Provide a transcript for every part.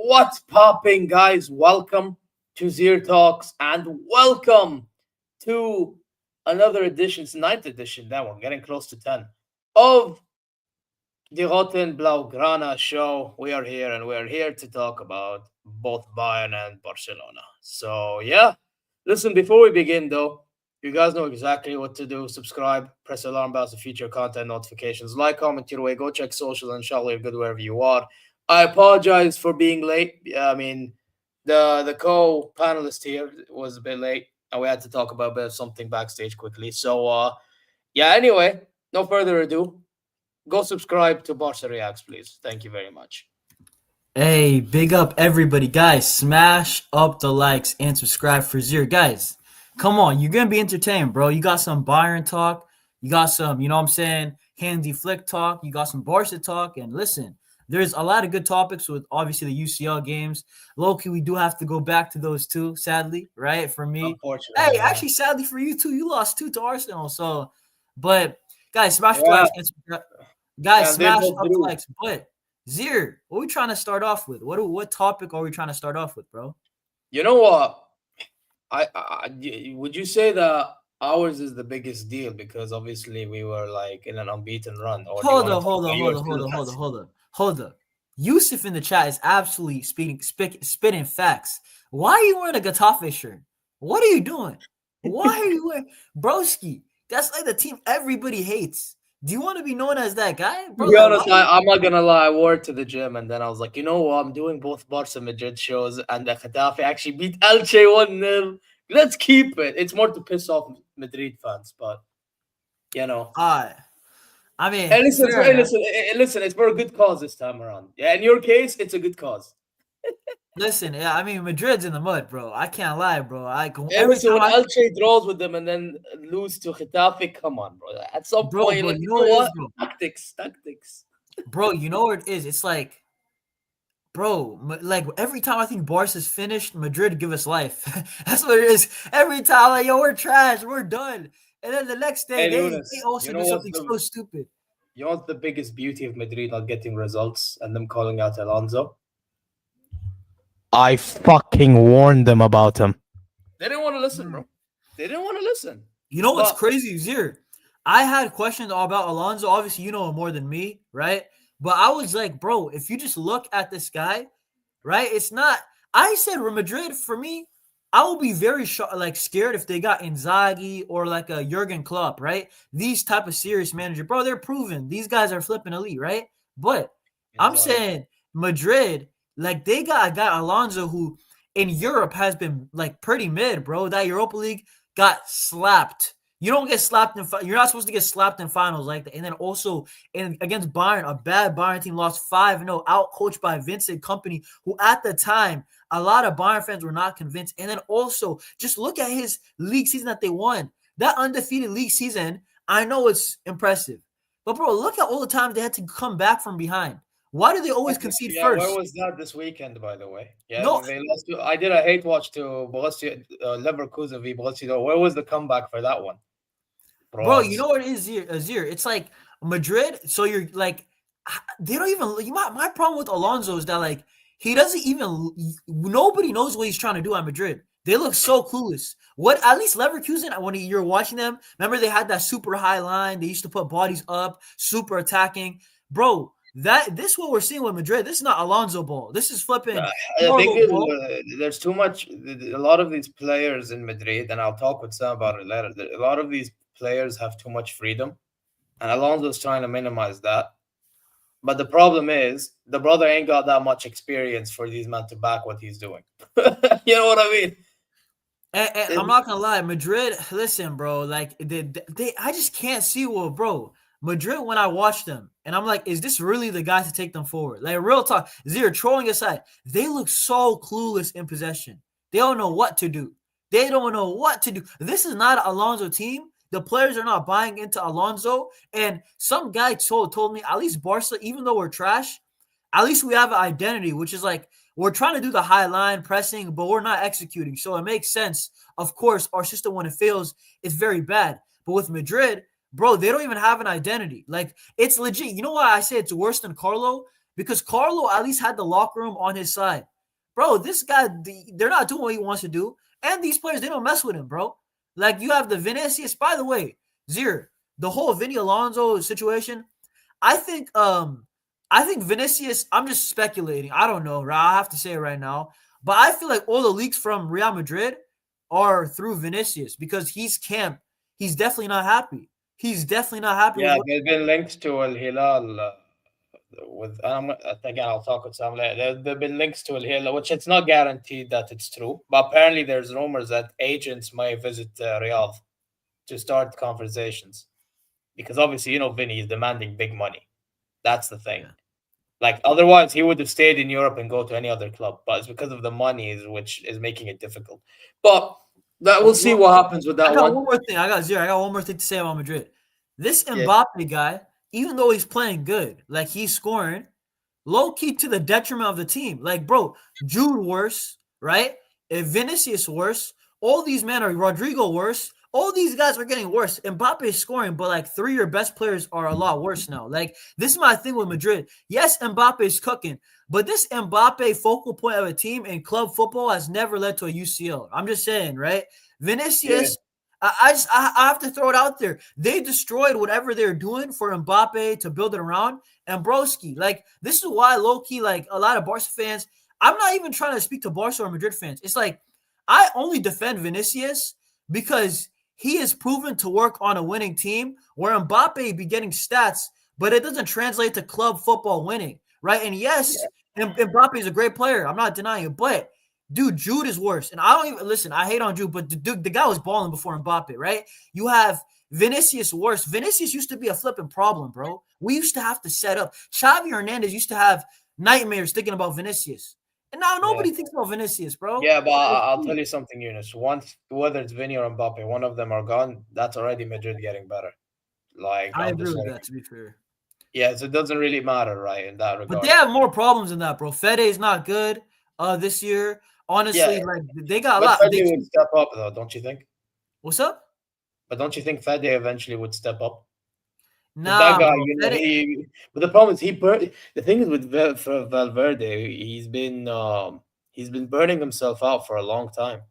What's popping, guys? Welcome to ZeerTalks and welcome to another edition, it's 9th edition, that one, getting close to 10, of the ROTEN Blaugrana show. We are here and we're here to talk about both Bayern and Barcelona. So, yeah, listen, before we begin, though, you guys know exactly what to do. Subscribe, press alarm bells to future content notifications, like, comment your way, go check socials, and inshallah, you're good wherever you are. I apologize for being late. I mean, the co-panelist here was a bit late, and we had to talk about a bit of something backstage quickly. So, yeah, anyway, no further ado. Go subscribe to Barca Reacts, please. Thank you very much. Hey, big up everybody. Guys, smash up the likes and subscribe for Zeer. Guys, come on. You're going to be entertained, bro. You got some Bayern talk. You got some, you know what I'm saying, handy flick talk. You got some Barca talk. And listen, there's a lot of good topics with obviously the UCL games. Low-key, we do have to go back to those two, sadly, right? For me. Hey, actually, sadly for you too. You lost 2 to Arsenal. So, but guys, smash the likes and subscribe. Guys, smash up the likes. But Zeer, what are we trying to start off with? What topic are we trying to start off with, bro? You know what? Would you say that ours is the biggest deal because obviously we were like in an unbeaten run? Or Hold up. Yusuf in the chat is absolutely spitting facts. Why are you wearing a Getafe shirt? What are you doing? Why are you wearing Broski? That's like the team everybody hates. Do you want to be known as that guy? Bro, to be honest, I'm not gonna lie. I wore it to the gym, and then I was like, you know what? I'm doing both Barca Madrid shows, and the Getafe actually beat Elche 1-0. Let's keep it. It's more to piss off Madrid fans, but you know. I mean, hey, listen, it's for a good cause this time around. Yeah, in your case, it's a good cause. Listen, yeah, I mean, Madrid's in the mud, bro. I can't lie, bro. Listen, when Elche draws with them and then lose to Getafe, come on, bro. At some point, bro, you know what? Tactics. Bro, you know what it is? It's like, bro, like every time I think Barca's finished, Madrid give us life. That's what it is. Every time, like, yo, we're trash, we're done. And then the next day, they also do something so stupid. You know what's the biggest beauty of Madrid not getting results and them calling out Alonso? I fucking warned them about him. They didn't want to listen, bro. They didn't want to listen. You know what's crazy, Zeer? I had questions all about Alonso. Obviously, you know him more than me, right? But I was like, bro, if you just look at this guy, right? It's not. I said Real Madrid, for me, I will be very scared if they got Inzaghi or like a Jurgen Klopp, right? These type of serious manager, bro. They're proven. These guys are flipping elite, right? But I'm saying Madrid, like they got a guy Alonso who in Europe has been like pretty mid, bro. That Europa League got slapped. You don't get slapped you're not supposed to get slapped in finals like that. And then also against Bayern, a bad Bayern team lost 5-0, out coached by Vincent Kompany, who at the time a lot of Bayern fans were not convinced. And then also just look at his league season that they won. That undefeated league season, I know it's impressive. But bro, look at all the times they had to come back from behind. Why do they always concede first? Where was that this weekend, by the way? Yeah, no, they lost I did a hate watch to Borussia, Leverkusen v Borussia. Where was the comeback for that one? Bro, you know what it is, Azir? It's like Madrid. So you're like, they don't even. My problem with Alonso is that like he doesn't even. Nobody knows what he's trying to do at Madrid. They look so clueless. What at least Leverkusen, when you're watching them, remember they had that super high line. They used to put bodies up, super attacking. Bro, this what we're seeing with Madrid. This is not Alonso ball. This is flipping. I think there's too much. A lot of these players in Madrid, and I'll talk with Sam about it later. A lot of these players have too much freedom, and Alonso's trying to minimize that. But the problem is the brother ain't got that much experience for these men to back what he's doing. You know what I mean? And I'm not gonna lie, Madrid. Listen, bro. Like I just can't see bro. Madrid, when I watch them, and I'm like, is this really the guy to take them forward? Like real talk, Zero trolling aside, they look so clueless in possession. They don't know what to do. They don't know what to do. This is not an Alonso team. The players are not buying into Alonso. And some guy told me, at least Barca, even though we're trash, at least we have an identity, which is like, we're trying to do the high line pressing, but we're not executing. So it makes sense. Of course, our system, when it fails, is very bad. But with Madrid, bro, they don't even have an identity. Like, it's legit. You know why I say it's worse than Carlo? Because Carlo at least had the locker room on his side. Bro, this guy, they're not doing what he wants to do. And these players, they don't mess with him, bro. Like, you have the Vinicius. By the way, Zier, the whole Vinny Alonso situation, I think Vinicius, I'm just speculating. I don't know, right? I have to say it right now. But I feel like all the leaks from Real Madrid are through Vinicius because he's definitely not happy. He's definitely not happy. Yeah, they've been linked to Al Hilal again, I'll talk with Sam later. There've been links to Al Hilal, which it's not guaranteed that it's true. But apparently there's rumors that agents might visit Riyadh to start conversations. Because obviously, Vinny is demanding big money. That's the thing. Yeah. Like, otherwise, he would have stayed in Europe and go to any other club. But it's because of the money which is making it difficult. But we'll see what happens with that one. I got one more thing to say about Madrid. This Mbappe guy, even though he's playing good, like he's scoring, low-key to the detriment of the team. Like, bro, Jude worse, right? Vinicius worse. All these men are Rodrigo worse. All these guys are getting worse. Mbappe is scoring, but like 3 of your best players are a lot worse now. Like, this is my thing with Madrid. Yes, Mbappe is cooking, but this Mbappe focal point of a team in club football has never led to a UCL. I'm just saying, right? Vinicius, I have to throw it out there. They destroyed whatever they're doing for Mbappe to build it around. And broski, like, this is why low-key, like, a lot of Barca fans, I'm not even trying to speak to Barca or Madrid fans. It's like, I only defend Vinicius because he is proven to work on a winning team where Mbappe be getting stats, but it doesn't translate to club football winning, right? And yes, Mbappe is a great player. I'm not denying it, but dude, Jude is worse. And I don't even listen. I hate on Jude, but the guy was balling before Mbappe, right? You have Vinicius worse. Vinicius used to be a flipping problem, bro. We used to have to set up. Xavi Hernandez used to have nightmares thinking about Vinicius. And now nobody thinks about Vinicius, bro. Yeah, but I'll tell you something, Yonis. Once, whether it's Vinny or Mbappe, one of them are gone, that's already Madrid getting better. Like, I agree with that, to be fair. Yeah, so it doesn't really matter, right, in that regard. But they have more problems than that, bro. Fede is not good this year. Honestly, like, they got a lot. Fede would step up, though, don't you think? What's up? But don't you think Fede eventually would step up? Nah, that guy, but the problem is the thing is with Valverde, he's been burning himself out for a long time.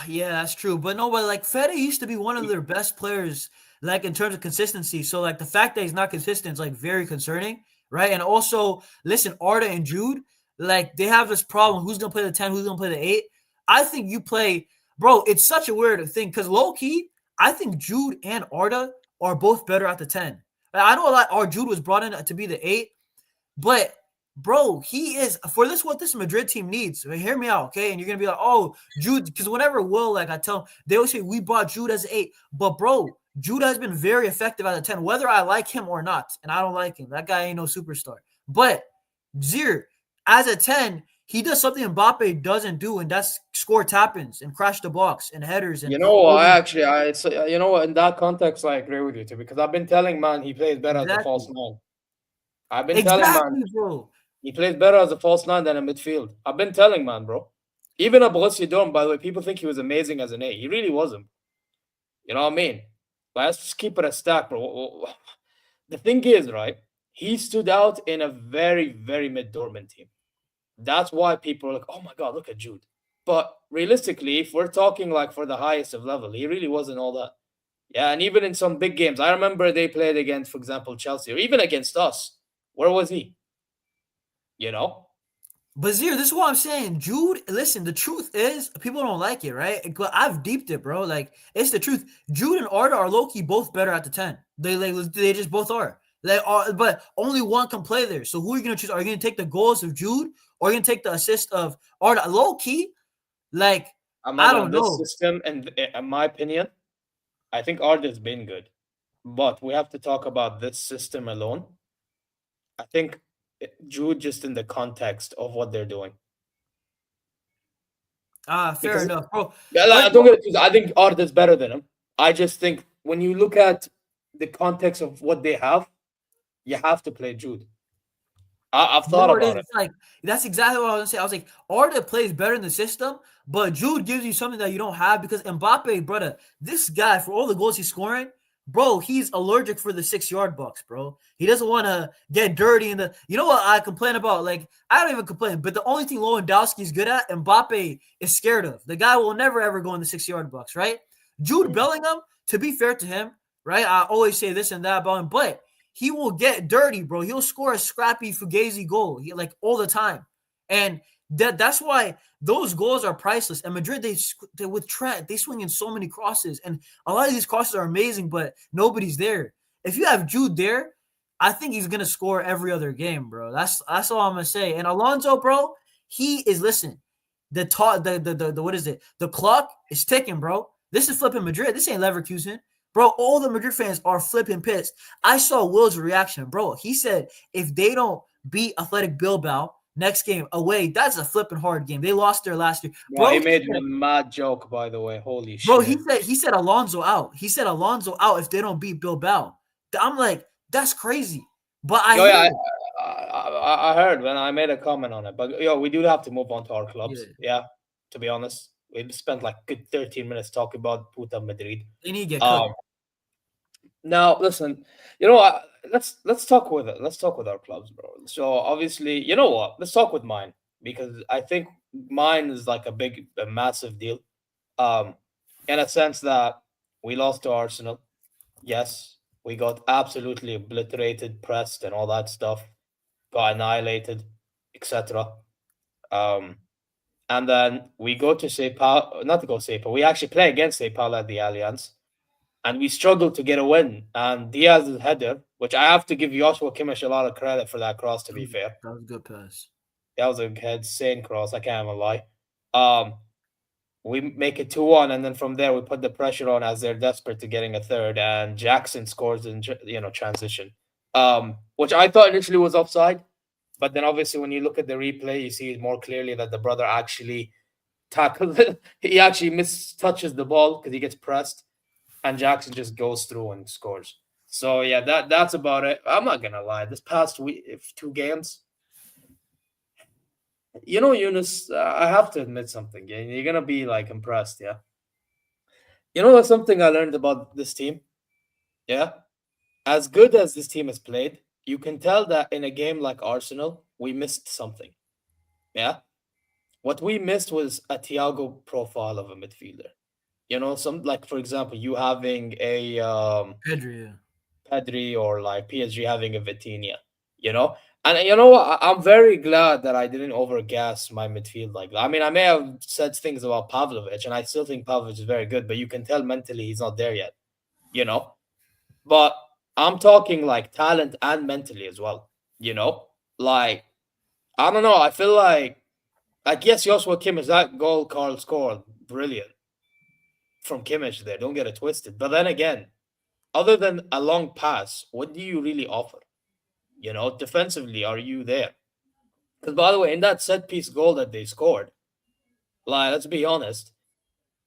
Yeah, that's true. But no, but like Fede used to be one of their best players, like in terms of consistency. So like the fact that he's not consistent is like very concerning, right? And also, listen, Arda and Jude, like they have this problem. Who's gonna play the 10? Who's gonna play the 8? I think you play, bro. It's such a weird thing because low key, I think Jude and Arda are both better at the 10. I know a lot. Our Jude was brought in to be the 8, but bro, he is for this what this Madrid team needs. I mean, hear me out, okay? And you're gonna be like, oh, Jude, because whenever Will, like I tell him, they always say we brought Jude as an 8, but bro, Jude has been very effective at the 10, whether I like him or not, and I don't like him. That guy ain't no superstar. But Zier, as a 10, he does something Mbappe doesn't do, and that's score tap-ins and crash the box and headers and You know, you know what? In that context, I agree with you too, because I've been telling man he plays better as a false exactly, 9. I've been telling man exactly, bro. he plays better as a false 9 than a midfield. I've been telling man, bro. Even at Borussia Dortmund, by the way, people think he was amazing as an 8. He really wasn't. You know what I mean? But let's just keep it a stack, bro. The thing is, right? He stood out in a very, very mid Dortmund team. That's why people are like, oh my God, look at Jude. But realistically, if we're talking like for the highest of level, he really wasn't all that. Yeah, and even in some big games, I remember they played against, for example, Chelsea, or even against us. Where was he? You know? But Zier, this is what I'm saying. Jude, listen, the truth is, people don't like it, right? But I've deeped it, bro. Like, it's the truth. Jude and Arda are low-key both better at the 10. They just both are. They are, but only one can play there. So who are you gonna choose? Are you gonna take the goals of Jude or are you gonna take the assist of Arda? Low-key, like, I don't This know. system, and in my opinion, I think Arda's been good. But we have to talk about this system alone. I think Jude just in the context of what they're doing. Fair Because enough, bro. yeah, But don't get it twisted. I think Arda's better than him. I just think when you look at the context of what they have, you have to play Jude. I've you know thought what it is? about it. It's like that's exactly what I was gonna say. I was like, Arda plays better in the system, but Jude gives you something that you don't have because Mbappe, brother, this guy for all the goals he's scoring, bro, he's allergic for the 6-yard box, bro. He doesn't want to get dirty in the. You know what I complain about? Like I don't even complain, but the only thing Lewandowski is good at, Mbappe is scared of. The guy will never ever go in the 6-yard box, right? Jude Bellingham, to be fair to him, right? I always say this and that about him, but he will get dirty, bro. He'll score a scrappy Fugazi goal, like all the time, and that's why those goals are priceless. And Madrid, they with Trent, they swing in so many crosses, and a lot of these crosses are amazing, but nobody's there. If you have Jude there, I think he's gonna score every other game, bro. That's all I'm gonna say. And Alonso, bro, he is listen. The what is it? The clock is ticking, bro. This is flipping Madrid. This ain't Leverkusen. Bro, all the Madrid fans are flipping pissed. I saw Will's reaction, bro. He said if they don't beat Athletic Bilbao next game away, that's a flipping hard game. They lost their last year. Bro, he made a mad joke, by the way. Holy bro, shit. he said Alonso out. He said Alonso out if they don't beat Bilbao. I'm like, that's crazy. But I heard when I made a comment on it. But we do have to move on to our clubs. Yeah, to be honest. We spent like good 13 minutes talking about Puta Madrid. They need to get cooked. Now, listen, you know what? Let's talk with it. Let's talk with our clubs, bro. So obviously, you know what? Let's talk with mine because I think mine is like a massive deal. In a sense that we lost to Arsenal. Yes, we got absolutely obliterated, pressed, and all that stuff. Got annihilated, etc. And then we go to St. Paul, not to go St. Paul. We actually play against St. Paul at the Allianz. And we struggled to get a win. And Diaz's header, which I have to give Joshua Kimmich a lot of credit for that cross, to be fair. That was a good pass. That was a insane cross. I can't even lie. We make it 2-1, and then from there we put the pressure on as they're desperate to getting a third. And Jackson scores in transition, which I thought initially was offside, but then obviously when you look at the replay, you see more clearly that the brother actually tackled it. He actually mistouches the ball because he gets pressed. And Jackson just goes through and scores. So yeah, that's about it. I'm not gonna lie. This past week, 2 games, Yonis, I have to admit something. Yeah, you're gonna be like impressed. Yeah, that's something I learned about this team. Yeah, as good as this team has played, you can tell that in a game like Arsenal, we missed something. Yeah, what we missed was a Thiago profile of a midfielder. Some like for example, you having a Pedri, Pedri or like PSG having a Vitinha, And you know what? I'm very glad that I didn't overgas my midfield like that. I mean, I may have said things about Pavlovic, and I still think Pavlovic is very good, but you can tell mentally he's not there yet, you know? But I'm talking like talent and mentally as well, you know? Like, I don't know. I feel like yes, Joshua Kimmich, that goal Carl scored, brilliant from Kimmich there. Don't get it twisted. But then again, other than a long pass, what do you really offer? You know, defensively, are you there? Because by the way, in that set piece goal that they scored, like let's be honest,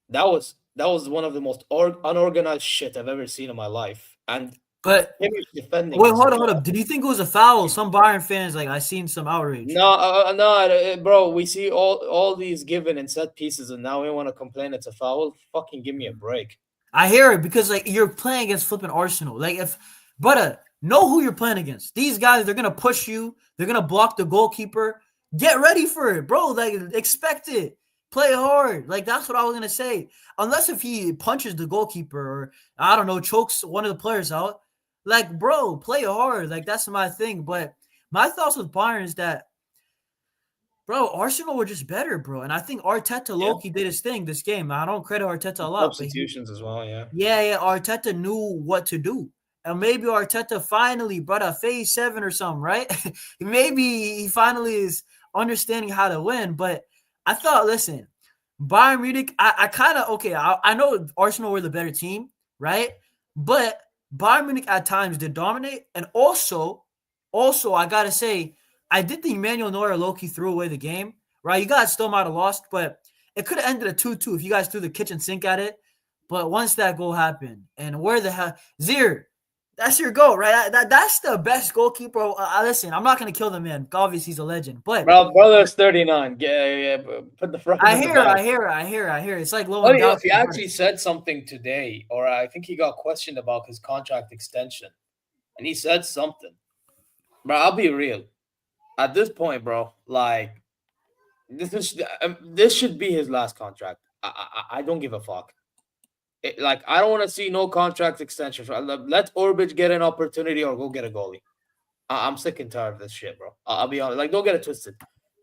that was one of the most unorganized shit I've ever seen in my life. And But Kimmich defending wait, is hold up, hold up. Did you think it was a foul? Some Bayern fans, like I seen some outrage. no, no, bro. We see all these given in set pieces, and now we want to complain it's a foul. Fucking give me a break. I hear it because like you're playing against flipping Arsenal. Like if brother, know who you're playing against. These guys, they're gonna push you, they're gonna block the goalkeeper. Get ready for it, bro. Like expect it. Play hard. Like that's what I was gonna say. Unless if he punches the goalkeeper or I don't know, chokes one of the players out. Like, bro, play hard. Like that's my thing. But my thoughts with Bayern is that bro, Arsenal were just better, bro. And I think Arteta Yeah, Loki did his thing this game. I don't credit Arteta a lot, but substitutions as well. Yeah. yeah, Arteta knew what to do. And maybe Arteta finally brought a phase 7 or something, right? Maybe he finally is understanding how to win. But I thought, listen, Bayern Munich, I kind of, okay, I know Arsenal were the better team, right? But Bayern Munich at times did dominate. And also, I got to say, I did think Manuel Neuer low-key threw away the game, right? You guys still might have lost, but it could have ended a 2-2 if you guys threw the kitchen sink at it. But once that goal happened, and where the hell, Zier, that's your goal, right? That's the best goalkeeper. Listen, I'm not gonna kill the man. Obviously, he's a legend. But Bro, brother's 39. Yeah, put the front. I hear. It's like Funny enough, Lewandowski. he actually said something today, or I think he got questioned about his contract extension, and he said something. Bro, I'll be real. At this point, bro, like this should be his last contract. I don't give a fuck. Like I don't want to see no contract extension. Let Orbic get an opportunity or go get a goalie. I'm sick and tired of this shit, bro. I'll be honest. Like, don't get it twisted.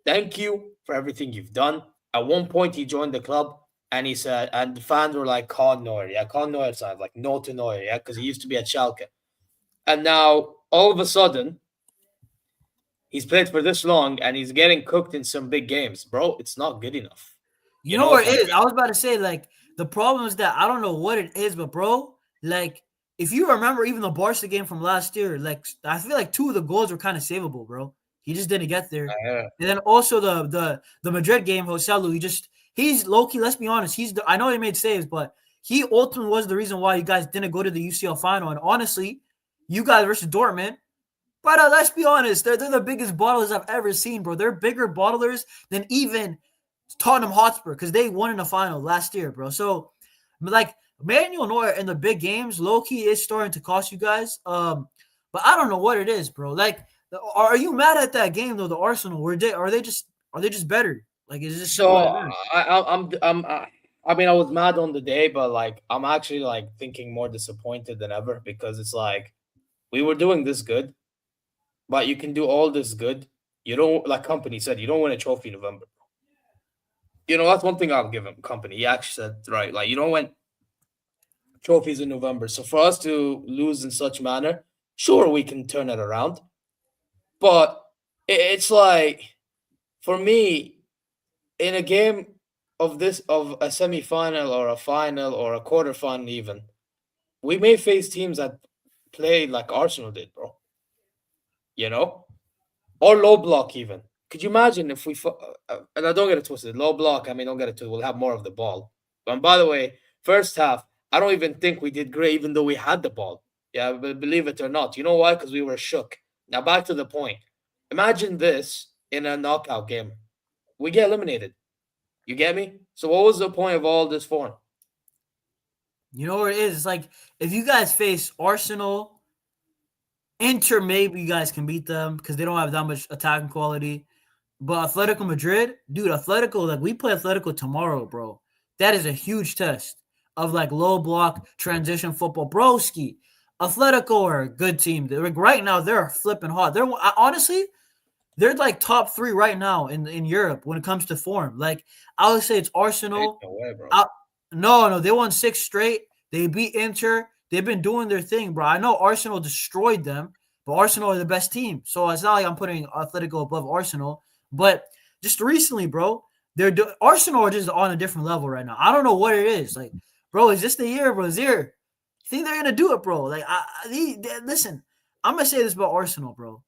Thank you for everything you've done. At one point, he joined the club and he said, and the fans were like, Con Neuer. Yeah, Con Neuer sounds like no to Neuer. Yeah, because he used to be at Schalke. And now, all of a sudden, he's played for this long and he's getting cooked in some big games. Bro, it's not good enough. You know what it is? I was about to say, like, the problem is that I don't know what it is, but bro, like, if you remember even the Barca game from last year, like, I feel like 2 of the goals were kind of savable, bro. He just didn't get there. Yeah. And then also the Madrid game, Joselu, he's low-key, let's be honest, I know he made saves, but he ultimately was the reason why you guys didn't go to the UCL final. And honestly, you guys versus Dortmund, but let's be honest, they're the biggest bottlers I've ever seen, bro. They're bigger bottlers than even Tottenham Hotspur because they won in the final last year, bro. So, like, Manuel Neuer in the big games, low-key is starting to cost you guys. But I don't know what it is, bro. Like, are you mad at that game though? The Arsenal, are they just better? Like, is this so? I mean, I was mad on the day, but like, I'm actually like thinking more disappointed than ever because it's like we were doing this good, but you can do all this good. You don't, like Company said, you don't win a trophy in November. You know, that's one thing I'll give him. Company, he actually said right. Like, you don't win trophies in November. So for us to lose in such manner, sure, we can turn it around. But it's like, for me, in a game of a semi-final or a final or a quarterfinal even, we may face teams that play like Arsenal did, bro. You know? Or low block even. Could you imagine if we and I don't get it twisted, low block, I mean, don't get it twisted, we'll have more of the ball. And by the way, first half, I don't even think we did great even though we had the ball. Yeah, but believe it or not. You know why? Because we were shook. Now back to the point. Imagine this in a knockout game. We get eliminated. You get me? So what was the point of all this form? You know what it is? It's like if you guys face Arsenal, Inter, maybe you guys can beat them because they don't have that much attacking quality. But Atletico Madrid, dude, Atletico, like we play Atletico tomorrow, bro. That is a huge test of like low block transition football. Broski, Atletico are a good team. Like right now, they're flipping hot. They're honestly, they're like top 3 right now in Europe when it comes to form. Like I would say it's Arsenal. No way, bro. No, they won 6 straight. They beat Inter. They've been doing their thing, bro. I know Arsenal destroyed them, but Arsenal are the best team. So it's not like I'm putting Atletico above Arsenal. But just recently, bro, Arsenal are just on a different level right now. I don't know what it is. Like, bro, is this the year, bro? You think they're gonna do it, bro? Like, listen, I'm gonna say this about Arsenal, bro.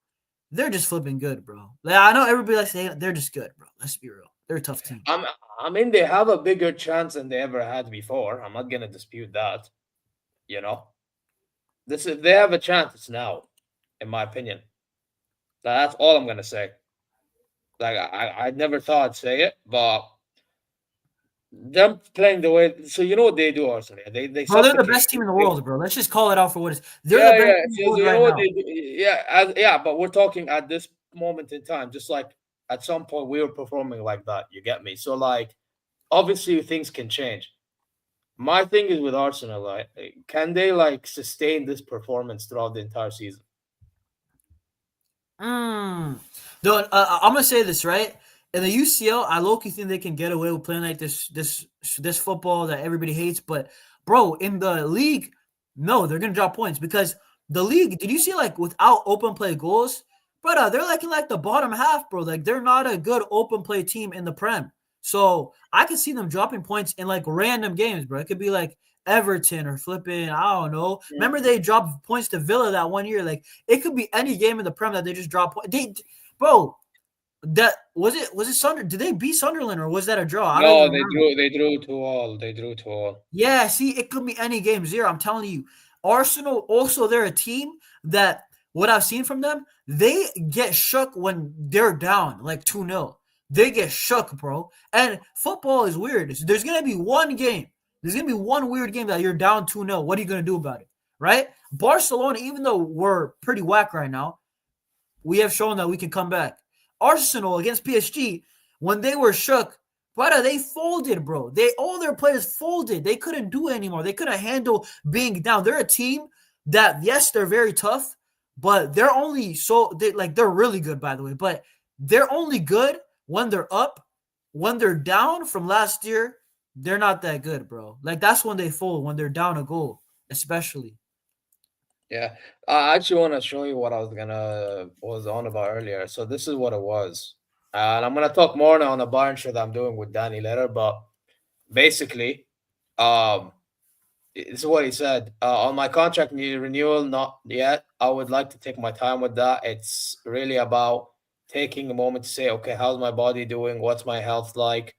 They're just flipping good, bro. Like, I know everybody likes to say they're just good, bro. Let's be real. They're a tough team. I mean, they have a bigger chance than they ever had before. I'm not gonna dispute that. You know, if they have a chance, it's now, in my opinion. That's all I'm gonna say. Like I never thought I'd say it, but them playing the way, so you know what they do, Arsenal. They Bro, they're the suffocate best team in the you. world, bro. Let's just call it out for what it is. They're the best team in the world you know right what now. they do? Yeah, but we're talking at this moment in time. Just like at some point we were performing like that. You get me? So like, obviously things can change. My thing is with Arsenal, like, can they like sustain this performance throughout the entire season? I'm gonna say this, right? In the UCL, I low-key think they can get away with playing like this football that everybody hates. But bro, in the league, no, they're gonna drop points because the league. Did you see like without open play goals, brother? They're like in like the bottom half, bro. Like they're not a good open play team in the Prem. So I can see them dropping points in like random games, bro. It could be like Everton or flipping, I don't know. Remember they dropped points to Villa that one year? Like it could be any game in the Prem that they just drop points. Bro, that was it Sunderland? Did they beat Sunderland or was that a draw? No, they drew 2-2. They drew 2-2. Yeah, see, it could be any game. Zero. I'm telling you. Arsenal also, they're a team that what I've seen from them, they get shook when they're down like 2-0. They get shook, bro. And football is weird. There's gonna be one game. There's gonna be one weird game that you're down 2-0. What are you gonna do about it? Right? Barcelona, even though we're pretty whack right now, we have shown that we can come back. Arsenal against PSG, when they were shook, brother, they folded, bro. All their players folded. They couldn't do it anymore. They couldn't handle being down. They're a team that, yes, they're very tough, but they're only they're really good, by the way. But they're only good when they're up. When they're down from last year, they're not that good, bro. Like that's when they fold, when they're down a goal, especially. Yeah, I actually want to show you what I was on about earlier. So this is what it was, and I'm gonna talk more now on the Bayern show that I'm doing with Danny later. But basically, this is what he said. On my contract renewal, not yet. I would like to take my time with that. It's really about taking a moment to say, okay, how's my body doing? What's my health like?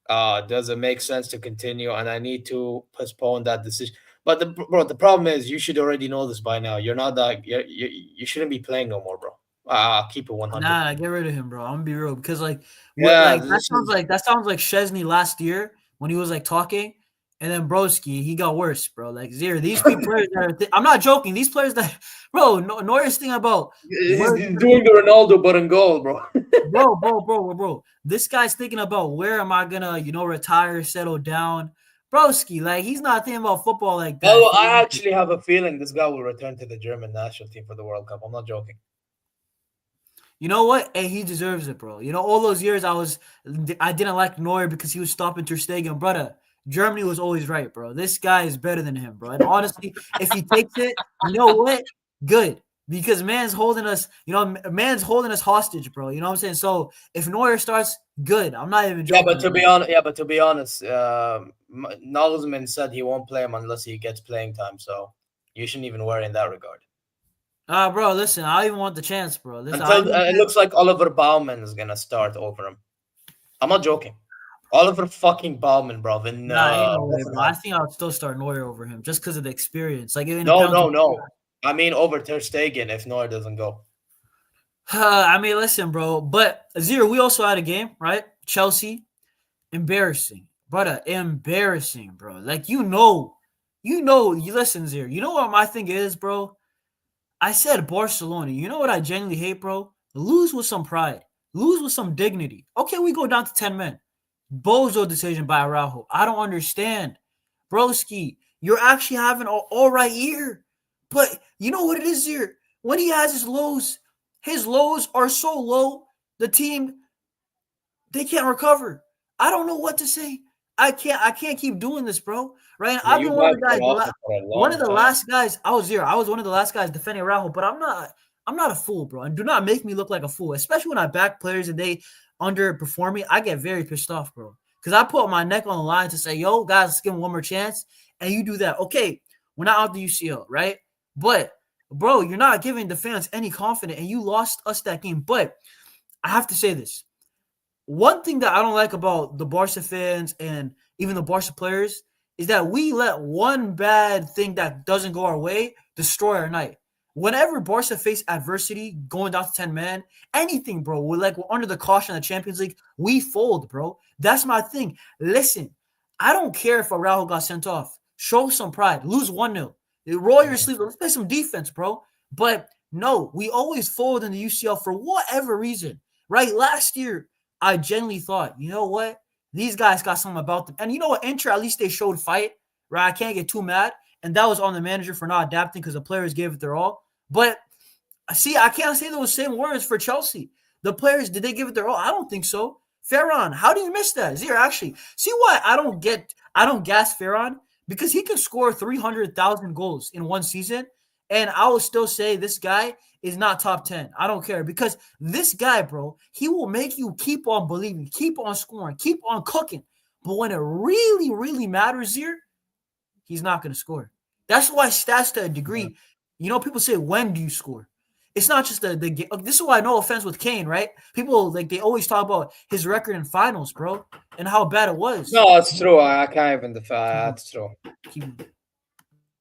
Does it make sense to continue? And I need to postpone that decision. But the problem is you should already know this by now. You're not that you shouldn't be playing no more, bro. Keep it 100. Nah, get rid of him, bro. I'm gonna be real because Yeah, that sounds like Chesney last year when he was like talking, and then Broski he got worse, bro. Like these players that I'm not joking. These players that, bro, Neuer's thing about he's doing the Ronaldo but in goal, bro. bro. This guy's thinking about where am I gonna retire, settle down. Broski, like he's not thinking about football like that. Oh, I actually have a feeling this guy will return to the German national team for the World Cup. I'm not joking. You know what? Hey, he deserves it, bro. You know, all those years I didn't like Neuer because he was stopping Ter Stegen, brother. Germany was always right, bro. This guy is better than him, bro. And honestly, if he takes it, you know what? Good. Because man's holding us hostage, bro. You know what I'm saying? So if Neuer starts, good. I'm not even joking. But to be honest, Nagelsmann said he won't play him unless he gets playing time. So you shouldn't even worry in that regard. Bro, listen, I don't even want the chance, bro. It looks like Oliver Baumann is gonna start over him. I'm not joking. Oliver fucking Baumann, bro. Ain't no way, bro. I think I would still start Neuer over him just because of the experience. Like, no. I mean, over Ter Stegen if Neuer doesn't go. I mean, listen, bro. But Zier, we also had a game, right? Chelsea, embarrassing, brother, embarrassing, bro. Like you listen, Zier. You know what my thing is, bro? I said Barcelona. You know what I genuinely hate, bro? Lose with some pride. Lose with some dignity. Okay, we go down to 10 men. Bozo decision by Araujo. I don't understand. Broski, you're actually having an all right year. But you know what it is here? When he has his lows are so low, the team, they can't recover. I don't know what to say. I can't keep doing this, bro. Right? Yeah, I've you been one of have the been guys, off it for a one long of the time. last guys. I was here. I was one of the last guys defending Rahul, but I'm not a fool, bro. And do not make me look like a fool, especially when I back players and they underperform me. I get very pissed off, bro. Because I put my neck on the line to say, yo, guys, let's give him one more chance. And you do that. Okay, we're not out the UCL, right? But, bro, you're not giving the fans any confidence, and you lost us that game. But I have to say this. One thing that I don't like about the Barca fans and even the Barca players is that we let one bad thing that doesn't go our way destroy our night. Whenever Barca face adversity, going down to 10 man, anything, bro, we're under the caution of the Champions League, we fold, bro. That's my thing. Listen, I don't care if Araujo got sent off. Show some pride. Lose 1-0. Roll your sleeves. Let's play some defense, bro. But no, we always fold in the UCL for whatever reason, right? Last year, I genuinely thought, you know what? These guys got something about them. And you know what? Inter, at least they showed fight, right? I can't get too mad. And that was on the manager for not adapting because the players gave it their all. But see, I can't say those same words for Chelsea. The players, did they give it their all? I don't think so. Ferran, how do you miss that? Zier, actually, see why I don't gas Ferran? Because he can score 300,000 goals in one season. And I will still say this guy is not top 10. I don't care. Because this guy, bro, he will make you keep on believing, keep on scoring, keep on cooking. But when it really, really matters here, he's not going to score. That's why stats to a degree, you know, people say, when do you score? It's not just the game. This is why, no offense with Kane, right? People, like, they always talk about his record in finals, bro, and how bad it was. No, it's true. I can't even defy. That's true.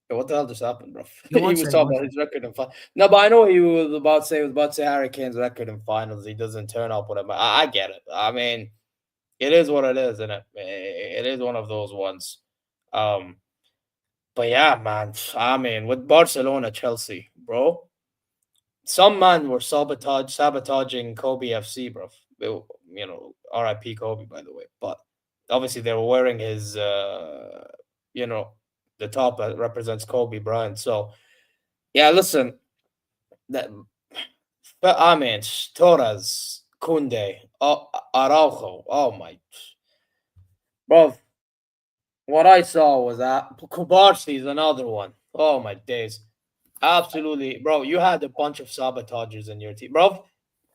What the hell just happened, bro? He was talking about his record in finals. No, but I know he was about to say Harry Kane's record in finals. He doesn't turn up with him. I get it. I mean, it is what it is, isn't it? It is one of those ones. But yeah, man. I mean, with Barcelona, Chelsea, bro. Some man were sabotaging Kobe FC, bro. You know, R.I.P. Kobe, by the way. But obviously, they were wearing his, you know, the top that represents Kobe Bryant. So, yeah, listen, I mean, Torres, Kunde, Araujo. Oh my, bro. What I saw was that Kubarsi is another one. Oh my days. Absolutely, bro. You had a bunch of sabotagers in your team, bro.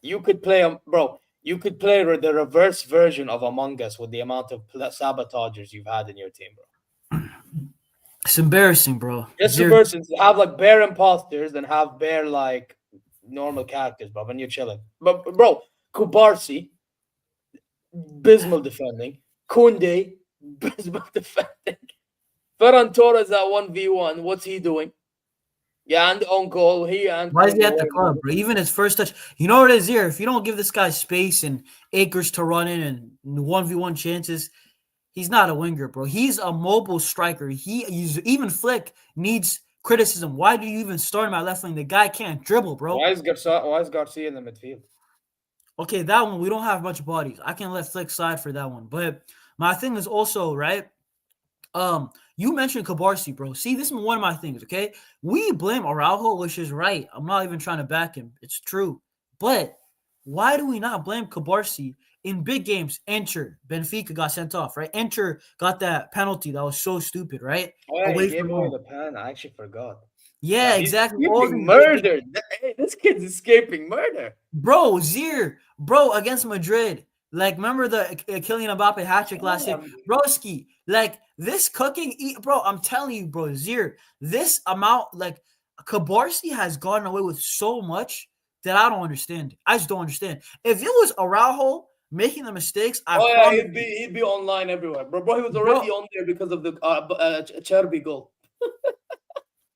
You could play bro. You could play the reverse version of Among Us with the amount of sabotagers you've had in your team, bro. It's embarrassing, bro. Just versions have like bare imposters and have bare like normal characters, bro. When you're chilling, but bro, Kubarsi, abysmal defending. Kunde, abysmal defending. Ferran Torres at 1v1. What's he doing? Yeah, and on goal. Why is he at the club, bro? Even his first touch. You know what it is here? If you don't give this guy space and acres to run in and 1v1 chances, he's not a winger, bro. He's a mobile striker. Even Flick needs criticism. Why do you even start him at left wing? The guy can't dribble, bro. Why is Garcia in the midfield? Okay, that one, we don't have much bodies. I can let Flick slide for that one. But my thing is also, right, you mentioned Kubarsi, bro. See, this is one of my things, okay? We blame Araujo, which is right. I'm not even trying to back him. It's true. But why do we not blame Kubarsi in big games? Inter, Benfica got sent off, right? Inter got that penalty that was so stupid, right? Oh, yeah, he gave away the pen. I actually forgot. Yeah, exactly. Murdered. Hey, this kid's escaping murder. Bro, Zier, bro, against Madrid. Like, remember the Kylian Mbappe hat trick last year? Broski, like, this cooking, bro, I'm telling you, bro, Zier, this amount, like, Kubarsi has gotten away with so much that I don't understand. I just don't understand. If it was Araujo making the mistakes, he'd be online everywhere. Bro, he was already on there because of the Cherby goal.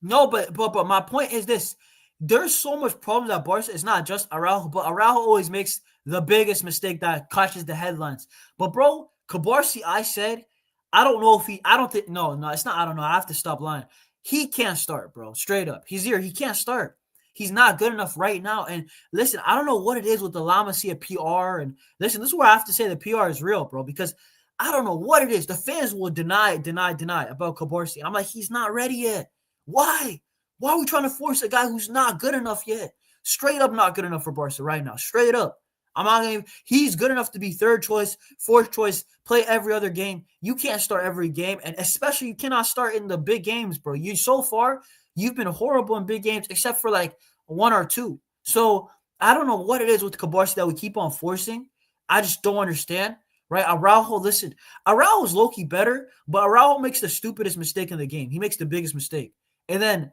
No, but my point is this. There's so much problems at Barca. It's not just Araujo, but Araujo always makes the biggest mistake that catches the headlines. But, bro, Kubarsi, I don't know if it's not, I don't know. I have to stop lying. He can't start, bro, straight up. He's here. He can't start. He's not good enough right now. And listen, I don't know what it is with the La Masia PR. And listen, this is where I have to say the PR is real, bro, because I don't know what it is. The fans will deny about Kubarsi. I'm like, he's not ready yet. Why? Why are we trying to force a guy who's not good enough yet? Straight up not good enough for Barca right now. Straight up. I'm not gonna. He's good enough to be third choice, fourth choice, play every other game. You can't start every game, and especially you cannot start in the big games, bro. You've been horrible in big games, except for like one or two. So I don't know what it is with Cabarsi that we keep on forcing. I just don't understand. Right, Araujo, listen, Araujo's low-key better, but Araujo makes the stupidest mistake in the game. He makes the biggest mistake. And then,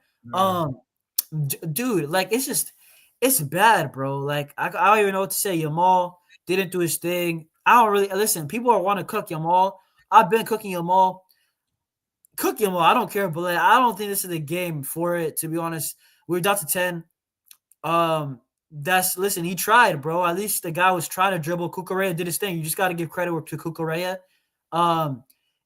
dude, like, it's bad, bro. Like, I don't even know what to say. Yamal didn't do his thing. I don't really, listen, people want to cook Yamal. I've been cooking Yamal. Cook Yamal, I don't care, but like, I don't think this is the game for it, to be honest. We're down to 10. Listen, he tried, bro. At least the guy was trying to dribble. Cucurella did his thing. You just got to give credit to Cucurella.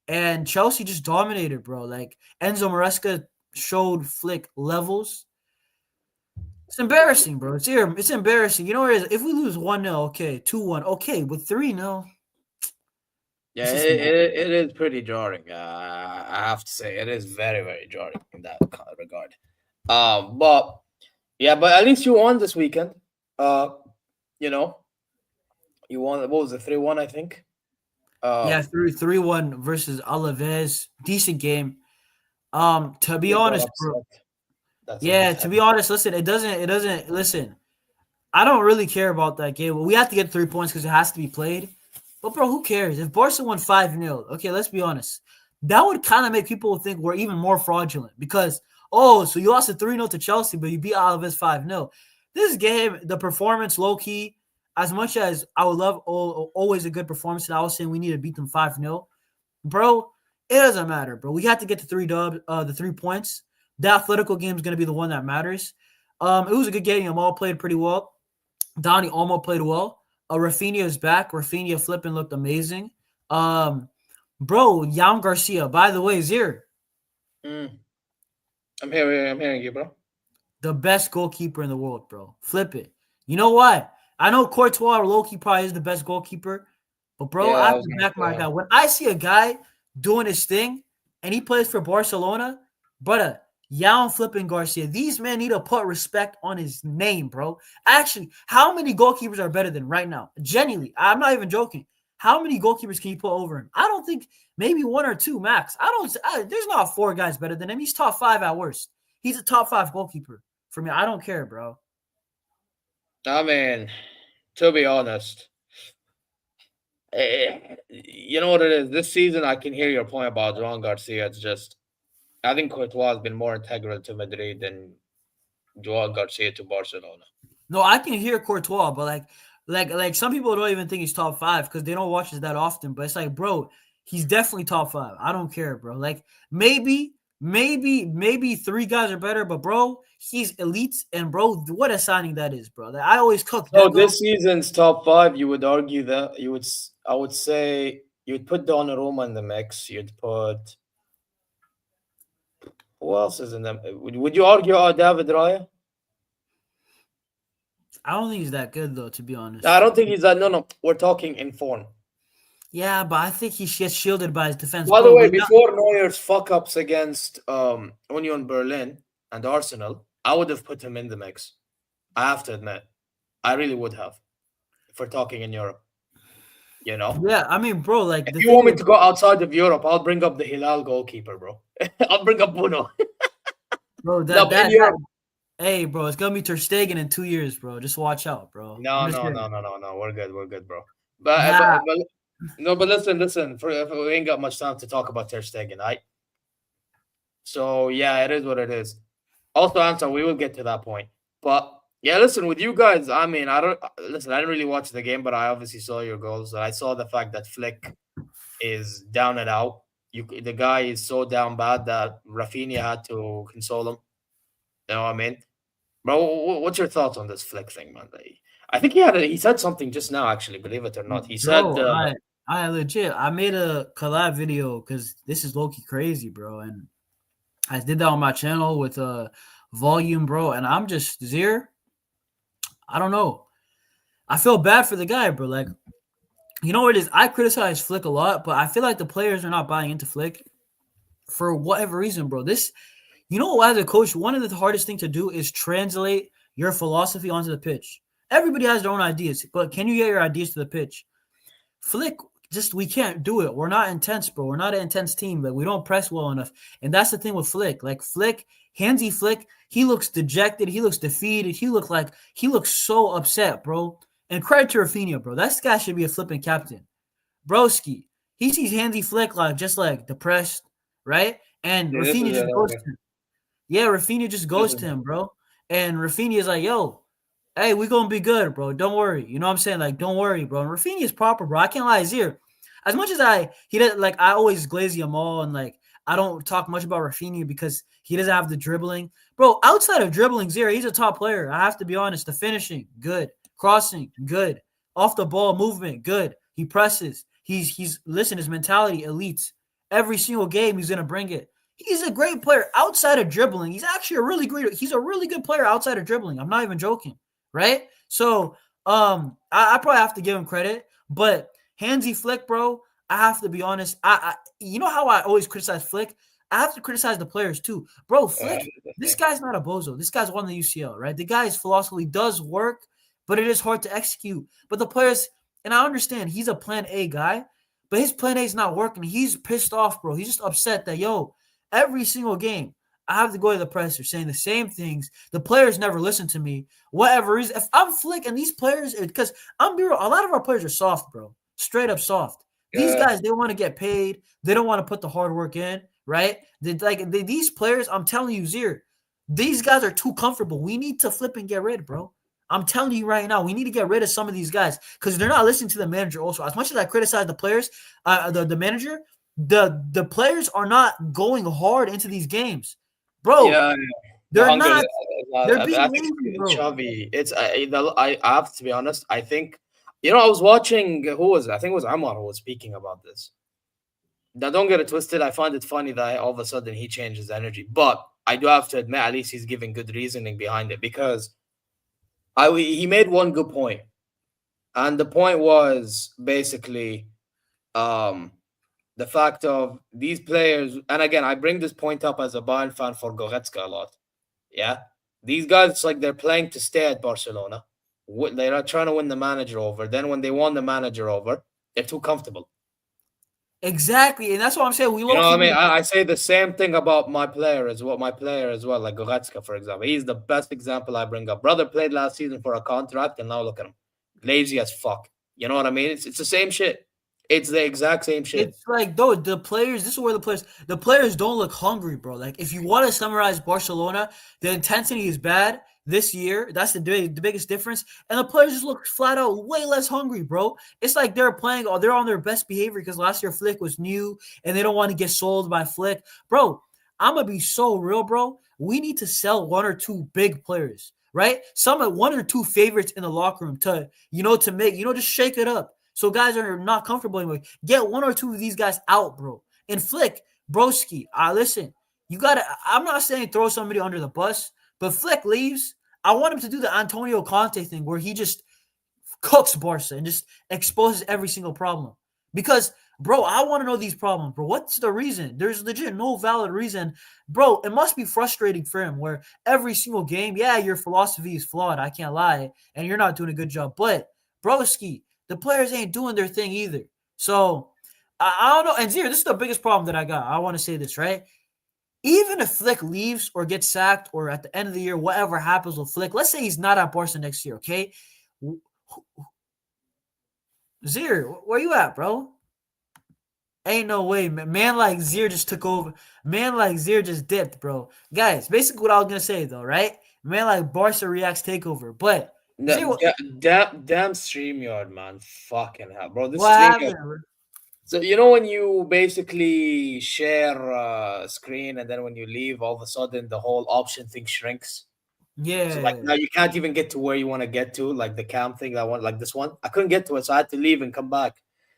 And Chelsea just dominated, bro. Like, Enzo Maresca showed Flick levels. It's embarrassing, bro. It's embarrassing. You know what it is? If we lose 1-0, okay, 2-1, okay, but 3-0. Yeah, it is pretty jarring. I have to say, it is very, very jarring in that regard. But at least you won this weekend. You know, you won. What was it, 3-1? I think. 3-1 versus Alaves. Decent game. To be honest, bro. To be honest, listen, it doesn't. Listen, I don't really care about that game. We have to get 3 points because it has to be played. But, bro, who cares? If Barca won 5-0, okay, let's be honest. That would kind of make people think we're even more fraudulent because, so you lost a 3-0 to Chelsea, but you beat Alaves 5-0. This game, the performance, low-key, as much as I would love always a good performance, and I was saying we need to beat them 5-0, bro, it doesn't matter, bro. We have to get the 3 points. The Atletico game is going to be the one that matters. It was a good game. Yamal played pretty well. Donny Olmo played well. Rafinha is back. Rafinha flipping looked amazing. Bro, Jan Garcia. By the way, Zier. I'm hearing you, bro. The best goalkeeper in the world, bro. Flip it. You know what? I know Courtois or Loki probably is the best goalkeeper, but bro, I have to back my guy. When I see a guy doing his thing and he plays for Barcelona, brother, Jan flipping Garcia. These men need to put respect on his name, bro. Actually, how many goalkeepers are better than right now? Genuinely, I'm not even joking. How many goalkeepers can you put over him? I don't think maybe 1 or 2 max. There's not 4 guys better than him. He's top 5 at worst. He's a top 5 goalkeeper for me. I don't care, bro. I mean, to be honest, you know what it is? This season, I can hear your point about Joan Garcia. It's just, I think Courtois has been more integral to Madrid than Joan Garcia to Barcelona. No, I can hear Courtois, but like some people don't even think he's top 5 because they don't watch it that often. But it's like, bro, he's definitely top 5. I don't care, bro. Like maybe 3 guys are better, but bro, he's elite, and bro, what a signing that is, bro. I always cook. So this season's top 5, you would argue that I would say you would put Donnarumma in the mix. You'd put, who else is in them? Would you argue David Raya? I don't think he's that good though, to be honest. I don't think he's that. No, we're talking in form. Yeah, but I think he gets shielded by his defense. By the way, before Neuer's fuck-ups against Union Berlin and Arsenal, I would have put him in the mix. I have to admit. I really would have. If we're talking in Europe. You know? Yeah, I mean, bro, like... If you want me to go outside of Europe, I'll bring up the Hilal goalkeeper, bro. I'll bring up Bruno. Bro, hey, bro, it's going to be Ter Stegen in 2 years, bro. Just watch out, bro. No. We're good, bro. But listen. We ain't got much time to talk about Ter Stegen, right? So yeah, it is what it is. Also, Anton, we will get to that point. But yeah, listen, with you guys, I mean, I didn't really watch the game, but I obviously saw your goals. I saw the fact that Flick is down and out. The guy is so down bad that Rafinha had to console him. You know what I mean? Bro, what's your thoughts on this Flick thing, man? I think he said something just now, actually, believe it or not. He said... I legit, I made a collab video because this is low-key crazy, bro. And I did that on my channel with Volume, bro. And I'm just, Zier, I don't know. I feel bad for the guy, bro. Like, you know what it is? I criticize Flick a lot, but I feel like the players are not buying into Flick for whatever reason, bro. You know, as a coach, one of the hardest things to do is translate your philosophy onto the pitch. Everybody has their own ideas, but can you get your ideas to the pitch? Flick, we can't do it. We're not intense, bro. We're not an intense team. Like, we don't press well enough. And that's the thing with Flick. Like, Hansi Flick, he looks dejected. He looks defeated. He looks so upset, bro. And credit to Rafinha, bro. That guy should be a flipping captain. Broski, he sees Hansi Flick just depressed, right? And Rafinha just goes to him. Yeah, Rafinha just goes to him, bro. And Rafinha is like, yo, hey, we gonna be good, bro. Don't worry. You know what I'm saying? Like, don't worry, bro. And Rafinha is proper, bro. I can't lie, Zier. As much as I always glaze him all, and like I don't talk much about Rafinha because he doesn't have the dribbling. Bro, outside of dribbling, Zier, he's a top player. I have to be honest. The finishing, good. Crossing, good. Off the ball movement, good. He presses. Listen, his mentality, elite. Every single game, he's gonna bring it. He's a great player outside of dribbling. He's actually he's a really good player outside of dribbling. I'm not even joking, right? So, I probably have to give him credit, but Hansi Flick, bro, I have to be honest. You know how I always criticize Flick? I have to criticize the players too. Bro, Flick, this guy's not a bozo. This guy's won the UCL, right? The guy's philosophy does work, but it is hard to execute. But the players, and I understand he's a plan A guy, but his plan A is not working. He's pissed off, bro. He's just upset that, yo, every single game, I have to go to the presser saying the same things. The players never listen to me. Whatever reason. If I'm Flick and these players, because I'm be real, a lot of our players are soft, bro. Straight up soft. These guys, they want to get paid. They don't want to put the hard work in, right? These players, I'm telling you, Zier, these guys are too comfortable. We need to flip and get rid, bro. I'm telling you right now, we need to get rid of some of these guys because they're not listening to the manager also. As much as I criticize the players, the manager, the players are not going hard into these games. Bro, they're not. They're being lazy, bro. Xavi, I have to be honest. I think, I was watching, who was it? I think it was Amar who was speaking about this. Now, don't get it twisted. I find it funny that all of a sudden he changes energy. But I do have to admit, at least he's giving good reasoning behind it because he made one good point. And the point was basically the fact of these players. And again, I bring this point up as a Bayern fan for Goretzka a lot. Yeah. These guys, it's like they're playing to stay at Barcelona. They're not trying to win the manager over. Then when they won the manager over, they're too comfortable. Exactly, and that's what I'm saying. You know what I mean? I say the same thing about my player as well, like Goretzka, for example. He's the best example I bring up. Brother played last season for a contract, and now look at him. Lazy as fuck. You know what I mean? It's the same shit. It's the exact same shit. It's like, though, the players, this is where the players don't look hungry, bro. Like, if you want to summarize Barcelona, the intensity is bad this year. That's the biggest difference. And the players just look flat out way less hungry, bro. It's like they're on their best behavior because last year Flick was new and they don't want to get sold by Flick. Bro, I'm going to be so real, bro. We need to sell one or two big players, right? One or two favorites in the locker room to make, just shake it up. So guys are not comfortable anymore. Get one or two of these guys out, bro. And Flick, broski, listen, I'm not saying throw somebody under the bus, but Flick leaves. I want him to do the Antonio Conte thing where he just cooks Barca and just exposes every single problem. Because, bro, I want to know these problems, bro. What's the reason? There's legit no valid reason. Bro, it must be frustrating for him where every single game, yeah, your philosophy is flawed. I can't lie. And you're not doing a good job. But, broski, the players ain't doing their thing either. So, I don't know. And Zier, this is the biggest problem that I got. I want to say this, right? Even if Flick leaves or gets sacked or at the end of the year, whatever happens with Flick, let's say he's not at Barca next year, okay? Zier, where you at, bro? Ain't no way, man. Man like Zier just took over. Man like Zier just dipped, bro. Guys, basically what I was going to say, though, right? Man like Barca Reacts takeover. But damn StreamYard, man. Fucking hell, bro. This what happened, bro? So, when you basically share a screen and then when you leave, all of a sudden the whole option thing shrinks. Yeah. So, now you can't even get to where you want to get to, like the cam thing like this one. I couldn't get to it, so I had to leave and come back.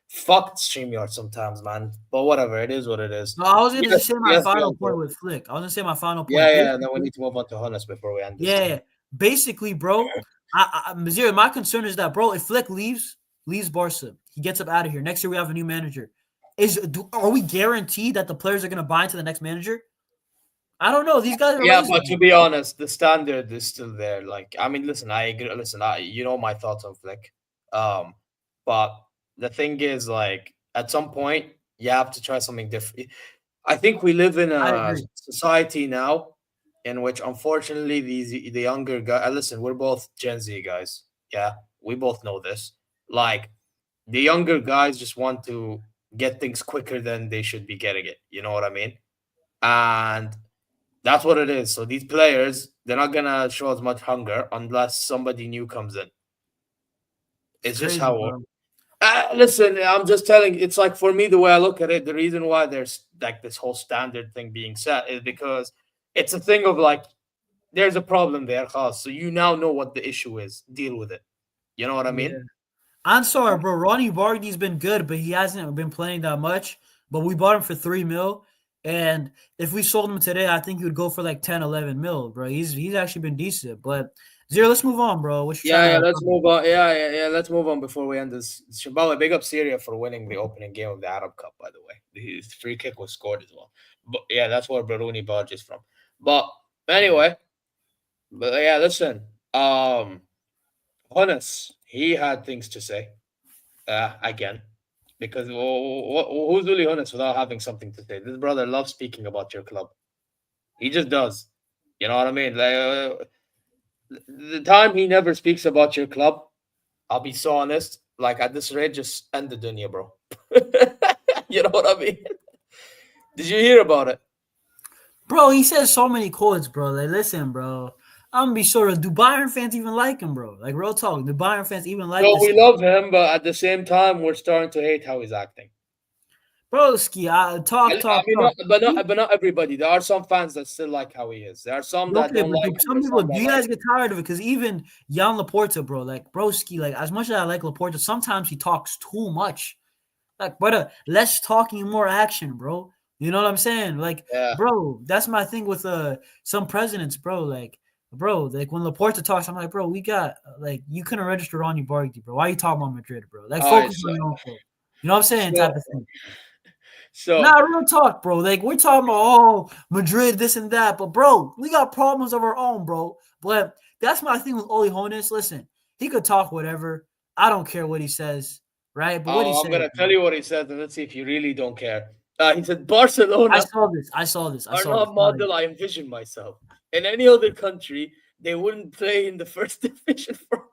Fuck StreamYard sometimes, man. But whatever, it is what it is. No, I was going to say my final point with Flick. I was going to say my final point. Yeah. Then we need to move on to Honest before we end this. Yeah. Basically, bro, Zier, my concern is that, bro, if Flick leaves Barca, he gets up out of here. Next year we have a new manager. Are we guaranteed that the players are going to buy into the next manager? I don't know. These guys are Yeah, lazy. but to be honest, the standard is still there. Like, I mean, listen, I agree. Listen, you know my thoughts on Flick. Um, but the thing is, like, at some point, you have to try something different. I think we live in I a agree. society now in which, unfortunately, the younger guys. Listen, we're both Gen Z guys. Yeah, we both know this. Like, the younger guys just want to get things quicker than they should be getting it. You know what I mean? And that's what it is. So these players, they're not gonna show as much hunger unless somebody new comes in. It's It's just crazy, how. bro. Listen, I'm just telling. It's like for me, the way I look at it, the reason why there's like this whole standard thing being set is because it's a thing of like there's a problem there, khas. So you now know what the issue is. Deal with it. You know what I Yeah. mean? I'm sorry, bro. Ronnie Vardy's been good, but he hasn't been playing that much. But we bought him for 3 mil. And if we sold him today, I think he would go for like 10, 11 mil, bro. He's actually been decent. But Zero, let's move on, bro. What you trying Yeah, yeah. to Let's talk move on. Yeah. Let's move on before we end this. By big up Syria for winning the opening game of the Arab Cup. By the way, his free kick was scored as well. But yeah, that's where Bruni Barge is from. But anyway, but yeah, listen. Honest, he had things to say. Again, because who's really honest without having something to say? This brother loves speaking about your club. He just does. You know what I mean? Like the time he never speaks about your club, I'll be so honest. Like at this rate, just end the dunya, bro. You know what I mean? Did you hear about it? Bro, he says so many quotes, bro. Like, listen, bro. I'm gonna be sure. Do Bayern fans even like him, bro? Like, real talk. Do Bayern fans even like No, this we guy? love him, but at the same time, we're starting to hate how he's acting. Broski, I, I mean, talk. but not everybody. There are some fans that still like how he is. There are some that Okay, don't but like do him. some There's people, some do that you like guys him. get tired of it? Because even Jan Laporta, bro, like broski, like as much as I like Laporta, sometimes he talks too much. Like, brother, less talking, more action, bro. You know what I'm saying? Like, Yeah. bro, that's my thing with some presidents, bro. Like, bro, like when Laporta talks, I'm like, bro, we got like you couldn't register on your Bargy, bro. Why are you talking about Madrid, bro? Like, All right. focus on your own club. You know what I'm saying? Type So, of thing. so Nah, real talk, bro. Like we're talking about Madrid, this and that, but bro, we got problems of our own, bro. But that's my thing with Oli Honest. Listen, he could talk whatever. I don't care what he says, right? But what he I'm says, gonna tell bro. you what he said, and let's see if you really don't care. He said I Barcelona saw this. I saw this. I are saw this. not model I envision myself. In any other country, they wouldn't play in the first division for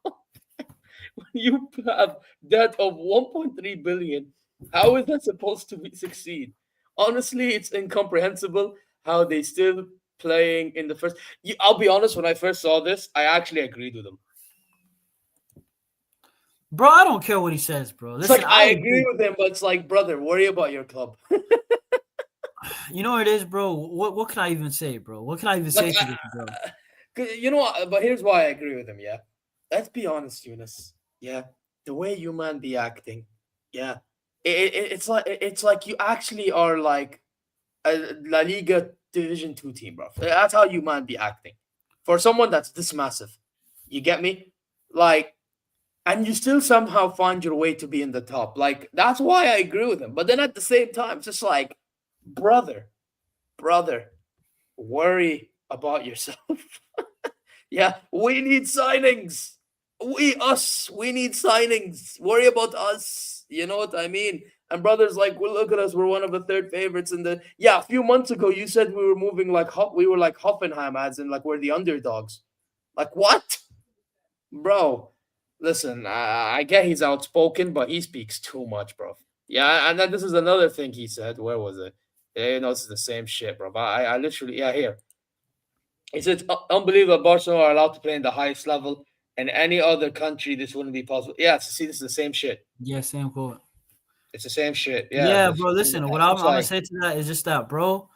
when you have debt of 1.3 billion. How is that supposed to succeed? Honestly, it's incomprehensible how they still playing in the first. I'll be honest. When I first saw this, I actually agreed with him. Bro, I don't care what he says, bro. It's Listen, like I I agree agree. with him, but it's like, brother, worry about your club. You know what it is, bro? What can I even say, bro? What can I even Like, say to this, bro? 'cause you know what? But here's why I agree with him. Yeah, let's be honest, Eunice. Yeah, the way you man be acting. Yeah, it's like you actually are like a La Liga Division Two team, bro. That's how you man be acting for someone that's this massive. You get me? Like, and you still somehow find your way to be in the top. Like that's why I agree with him. But then at the same time, it's just like, brother, brother, worry about yourself. Yeah, we need signings. We need signings. Worry about us. You know what I mean? And brothers, like, well, look at us. We're one of the third favorites in the. Yeah, a few months ago, you said we were moving like we were like Hoffenheim, as in like we're the underdogs. Like what, bro? Listen, I get he's outspoken, but he speaks too much, bro. Yeah, and then this is another thing he said. Where was it? Yeah, you know, it's the same shit, bro. I literally, yeah, here. It's unbelievable Barcelona are allowed to play in the highest level. In any other country, this wouldn't be possible. Yeah, see, this is the same shit. Yeah, same quote. It's the same shit. Yeah, Yeah, bro. Listen, what I'm it's gonna like, say to that is just that, bro.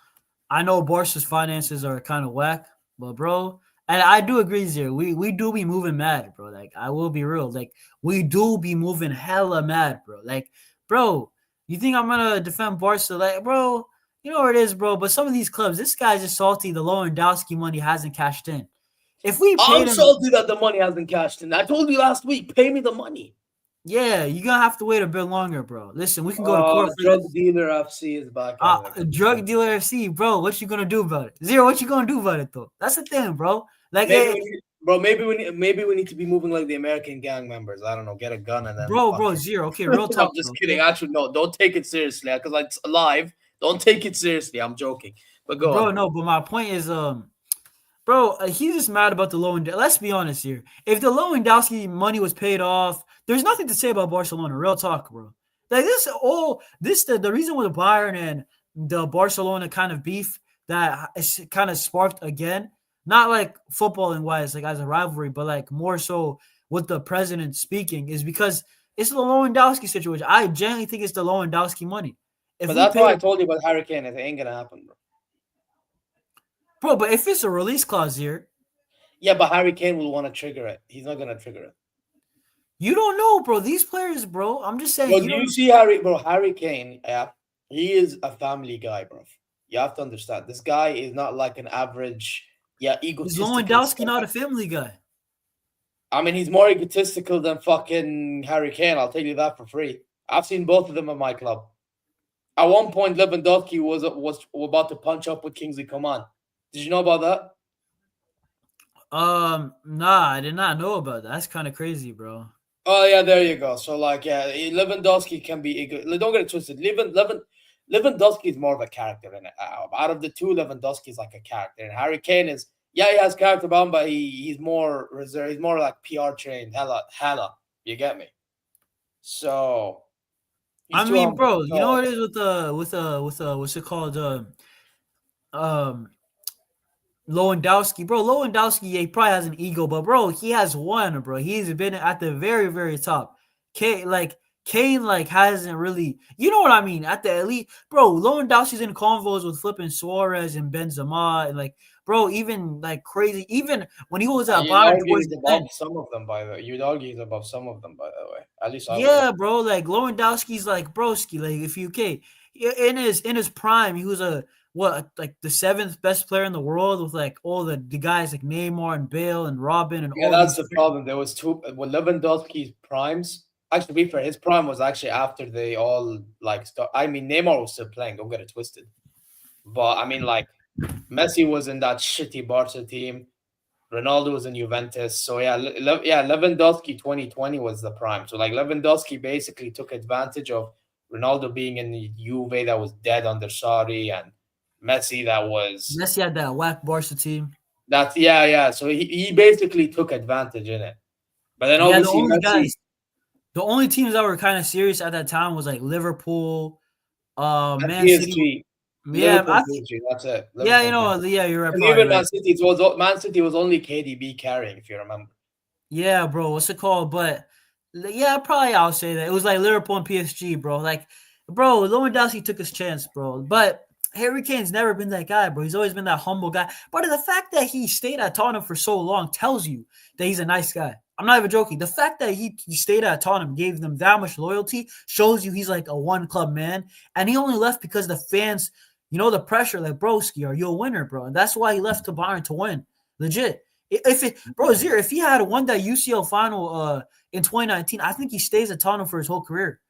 I know Barca's finances are kind of whack, but bro, and I do agree here. We do be moving mad, bro. Like I will be real. Like we do be moving hella mad, bro. Like, bro, you think I'm gonna defend Barca? Like, bro, you know what it is, bro. But some of these clubs, this guy's just salty. The Lewandowski money hasn't cashed in. If we I'm paid him, salty that the money hasn't cashed in. I told you last week, pay me the money. Yeah, you're gonna have to wait a bit longer, bro. Listen, we can go to court for Drug this. dealer FC is back at it again. Drug dealer FC, bro. What you gonna do about it? Zero. What you gonna do about it though? That's the thing, bro. Like, Maybe we need to be moving like the American gang members. I don't know, get a gun and then bro, Zero. Okay, real I'm talk. just Bro, kidding. okay? Actually, no, don't take it seriously because it's live. Don't take it seriously. I'm joking. But go Bro, on. no. But my point is, bro, he's just mad about the Let's be honest here. If the Lewandowski money was paid off, there's nothing to say about Barcelona. Real talk, bro. Like the reason with the Bayern and the Barcelona kind of beef that is kind of sparked again, not like footballing wise, like as a rivalry, but like more so with the president speaking, is because it's the Lewandowski situation. I genuinely think it's the Lewandowski money. If But we that's why I pay, told you about Harry Kane. It ain't gonna happen, bro. bro, but if it's a release clause here, Yeah, but Harry Kane will want to trigger it. He's not gonna trigger it. you don't know, bro. These players, bro. I'm just saying, Well, you you don't. see Harry Kane, yeah, he is a family guy, bro. You have to understand. This guy is not like an average, Is egotistical. Lewandowski not a family guy? I mean, he's more egotistical than fucking Harry Kane. I'll tell you that for free. I've seen both of them at my club. At one point, Lewandowski was about to punch up with Kingsley Coman. Did you know about that? Nah, I did not know about that. That's kind of crazy, bro. Oh yeah, there you go. So like, yeah, Lewandowski can be ego. Don't get it twisted. Lewandowski is more of a character in it. Out of the two, Lewandowski is like a character, and Harry Kane is he has character bound, but he's more reserved. He's more like PR trained. Hella. You get me? So I mean, bro, you know what it is with what's it called? Um, Lewandowski, bro. Lewandowski, yeah, he probably has an ego, but bro, he has one, bro. He's been at the very, very top. Kane, like hasn't really, you know what I mean? At the elite, bro. Lewandowski's in convos with flipping Suarez and Benzema, and like, bro, even like crazy. Even when he was at you'd Bayern argue towards he's the above end, some of them, by the way. You'd argue he's above some of them, by the way. At least I would. yeah, bro. Like Lewandowski's like broski. Like if you in his prime, he was like the seventh best player in the world with like all the guys like Neymar and Bale and Robin and Yeah, all that's these. the problem. There was two. Well, Lewandowski's primes. Actually, to be fair, his prime was actually after they all like start. I mean, Neymar was still playing. Don't get it twisted. But I mean, like Messi was in that shitty Barca team. Ronaldo was in Juventus. So yeah, Lewandowski 2020 was the prime. So like Lewandowski basically took advantage of Ronaldo being in the Juve that was dead under Sarri and Messi that was Messi had that whack Barca team. that's yeah. So he basically took advantage in it. But then Yeah, obviously Messi the only teams that were kind of serious at that time was like Liverpool, and Man City. PSG. Yeah, Liverpool, PSG, that's it. yeah, you Liverpool, know, PSG. yeah, you're right, And probably even right. Man City was only KDB carrying, if you remember. Yeah, bro, what's it called? But yeah, probably I'll say that it was like Liverpool and PSG, bro. Like, bro, Lewandowski took his chance, bro. But Harry Kane's never been that guy, bro. He's always been that humble guy. But the fact that he stayed at Tottenham for so long tells you that he's a nice guy. I'm not even joking. The fact that he stayed at Tottenham, gave them that much loyalty, shows you he's like a one club man. And he only left because the fans, the pressure, like, broski, are you a winner, bro? And that's why he left to Bayern to win. Legit. If he had won that UCL final in 2019, I think he stays at Tottenham for his whole career.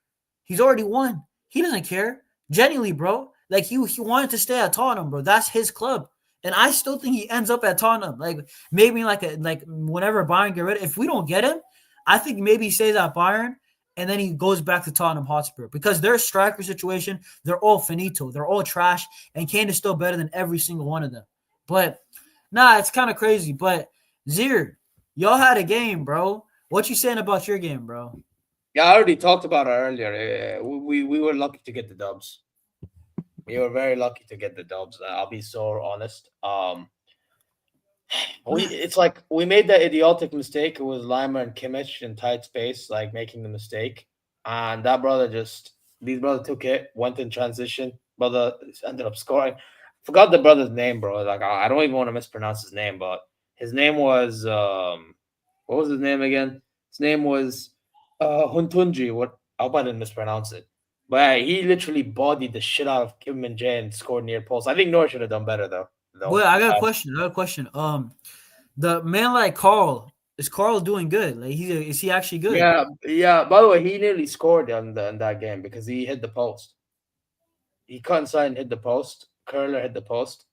He's already won. He doesn't care. Genuinely, bro. Like he wanted to stay at Tottenham, bro. That's his club. And I still think he ends up at Tottenham. Like maybe like whenever Bayern get rid of, if we don't get him, I think maybe he stays at Bayern and then he goes back to Tottenham Hotspur because their striker situation, they're all finito. They're all trash. And Kane is still better than every single one of them. But nah, it's kind of crazy. But Zeer, y'all had a game, bro. What you saying about your game, bro? Yeah, I already talked about it earlier. We were lucky to get the dubs. We were very lucky to get the dubs. I'll be so honest. It's like we made that idiotic mistake. It was Laimer and Kimmich in tight space, like making the mistake, and these brother took it, went in transition. Brother ended up scoring. Forgot the brother's name, bro. Like I don't even want to mispronounce his name, but his name was what was his name again? His name was Huntunji. What I hope I didn't mispronounce it. But yeah, he literally bodied the shit out of Kim Min Jae and scored near post. I think Norwich should have done better though. Well, I got a question. The man like Carl, Is Carl doing good? Like, is he actually good? Yeah. By the way, he nearly scored in that game because he hit the post. He cut inside and hit the post. Curler hit the post.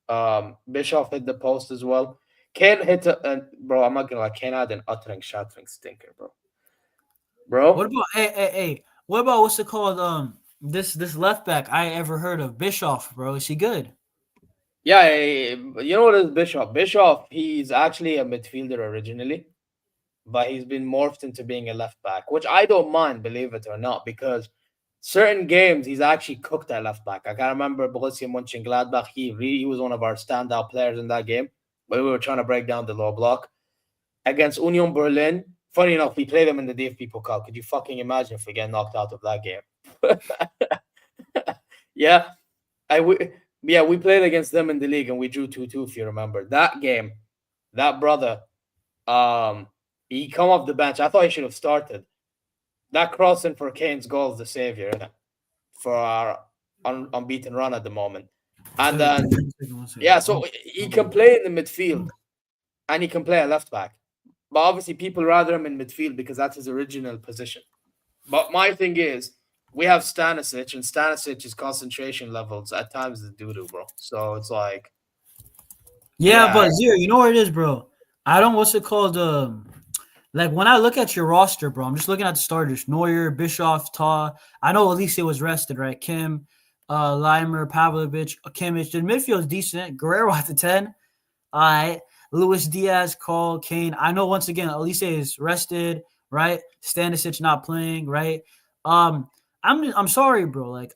Bischoff hit the post as well. Kane hit bro. I'm not gonna lie. Kane had an uttering, shattering stinker, bro. What Bro, about hey? What about what's it called? This left back I ever heard of, Bischoff, bro. Is he good? yeah. You know what is Bischoff? Bischoff, he's actually a midfielder originally, but he's been morphed into being a left back, which I don't mind, believe it or not, because certain games he's actually cooked at left back. I can remember Borussia Mönchengladbach. He was one of our standout players in that game, but we were trying to break down the low block against Union Berlin. Funny enough, we played them in the DFB Pokal. Could you fucking imagine if we get knocked out of that game? yeah, we played against them in the league and we drew 2-2. If you remember that game, that brother, he come off the bench. I thought he should have started. That crossing for Kane's goal is the savior for our unbeaten run at the moment. And then, yeah, so he can play in the midfield and he can play a left back. But obviously, people rather him in midfield because that's his original position. But my thing is, we have Stanisic, and Stanisic's concentration levels at times is doo-doo, bro. So it's like... Yeah, but Zier, you know what it is, bro? I don't, what's it called? Like, when I look at your roster, bro, I'm just looking at the starters. Neuer, Bischoff, Ta. I know Olise was rested, right? Kim, Laimer, Pavlovic, Kimmich. The midfield is decent. Guerrero at the 10. All right. Luis Diaz, Cole, Kane. I know, once again, Olise is rested, right? Stanisic not playing, right? I'm sorry, bro. Like,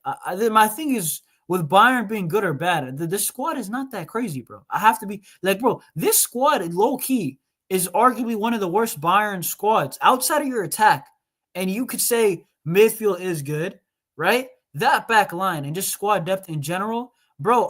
my thing is, with Bayern being good or bad, this squad is not that crazy, bro. I have to be like, bro, this squad, low key, is arguably one of the worst Bayern squads outside of your attack. And you could say midfield is good, right? That back line and just squad depth in general, bro.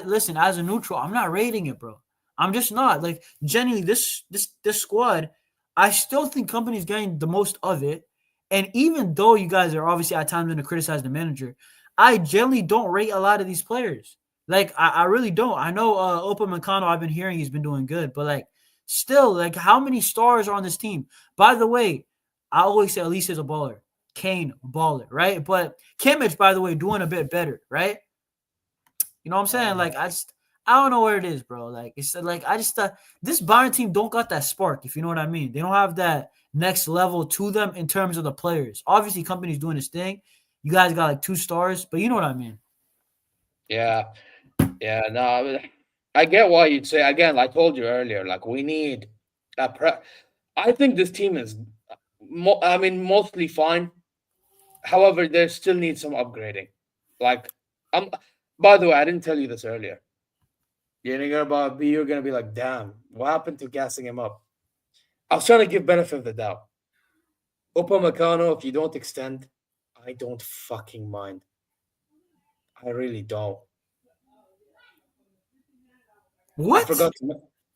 Listen, as a neutral, I'm not rating it, bro. I'm just not. Like, genuinely, this squad, I still think Company's getting the most of it. And even though you guys are obviously at times going to criticize the manager, I generally don't rate a lot of these players. Like, I really don't. I know Upamecano, I've been hearing he's been doing good, but like, still, like, how many stars are on this team? By the way, I always say Olise is a baller. Kane, baller, right? But Kimmich, by the way, doing a bit better, right? You know what I'm saying? Like, I don't know where it is, bro. Like, it's like, this Bayern team don't got that spark, if you know what I mean. They don't have that next level to them in terms of the players. Obviously, Company's doing his thing. You guys got like 2 stars, but you know what I mean. Yeah. No, I get why you'd say. Again, I told you earlier, like, we need I think this team is, mostly fine. However, there still needs some upgrading. Like, by the way, I didn't tell you this earlier. You're gonna be like, damn, what happened to gassing him up? I was trying to give benefit of the doubt. Upamecano, if you don't extend, I don't fucking mind. I really don't. What?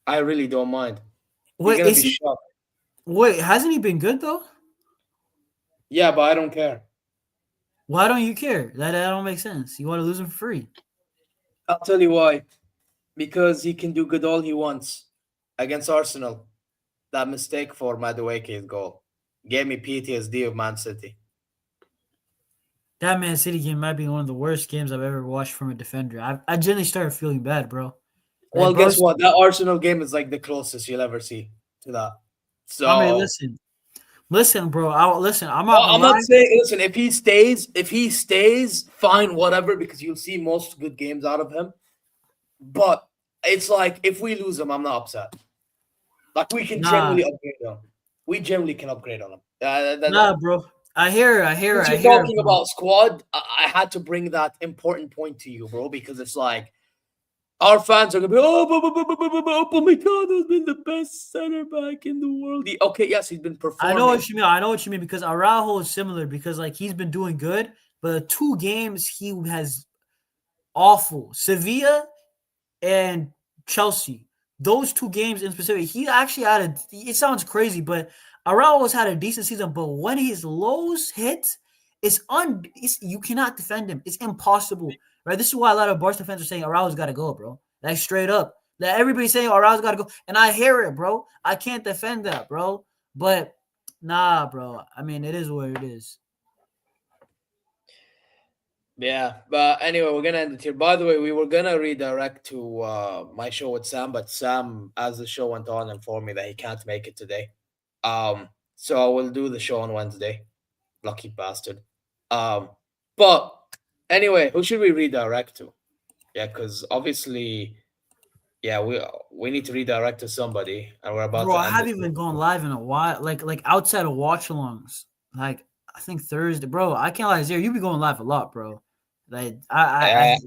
I really don't mind. Wait, Wait, hasn't he been good though? Yeah, but I don't care. Why don't you care? That don't make sense. You want to lose him for free. I'll tell you why. Because he can do good all he wants. Against Arsenal, that mistake for Madueke's goal gave me PTSD of Man City. That Man City game might be one of the worst games I've ever watched from a defender. I genuinely started feeling bad, bro. Well, guess what? That Arsenal game is like the closest you'll ever see to that. So, I mean, listen, bro. I'm not saying. Listen, if he stays, fine, whatever. Because you'll see most good games out of him. But it's like, if we lose him, I'm not upset. Like, we can generally upgrade on him. We generally can upgrade on him. Bro. I hear. You're talking about squad. I had to bring that important point to you, bro, because it's like, our fans are gonna be, oh my God, he's been the best center back in the world. Okay, yes, he's been performing. I know what you mean because Araujo is similar because like he's been doing good, but the 2 games he has awful. Sevilla and Chelsea. Those 2 games in specific, he actually had it sounds crazy, but Araujo's had a decent season, but when his lows hit, you cannot defend him. It's impossible. Right? This is why a lot of Barca fans are saying Araujo's got to go, bro. Like, straight up. That everybody's saying, "Oh, Raul's got to go," and I hear it, bro. I can't defend that, bro. But nah, bro. I mean, it is what it is. Yeah, but anyway, we're gonna end it here. By the way, we were gonna redirect to my show with Sam, but Sam, as the show went on, informed me that he can't make it today. So I will do the show on Wednesday. Lucky bastard. But anyway, who should we redirect to? Yeah, because obviously, yeah, we need to redirect to somebody, and we're about Bro, to I end haven't it. even gone live in a while. Like outside of watch-alongs. Like I think Thursday, bro. I can't lie, Zier. You be going live a lot, bro. Like I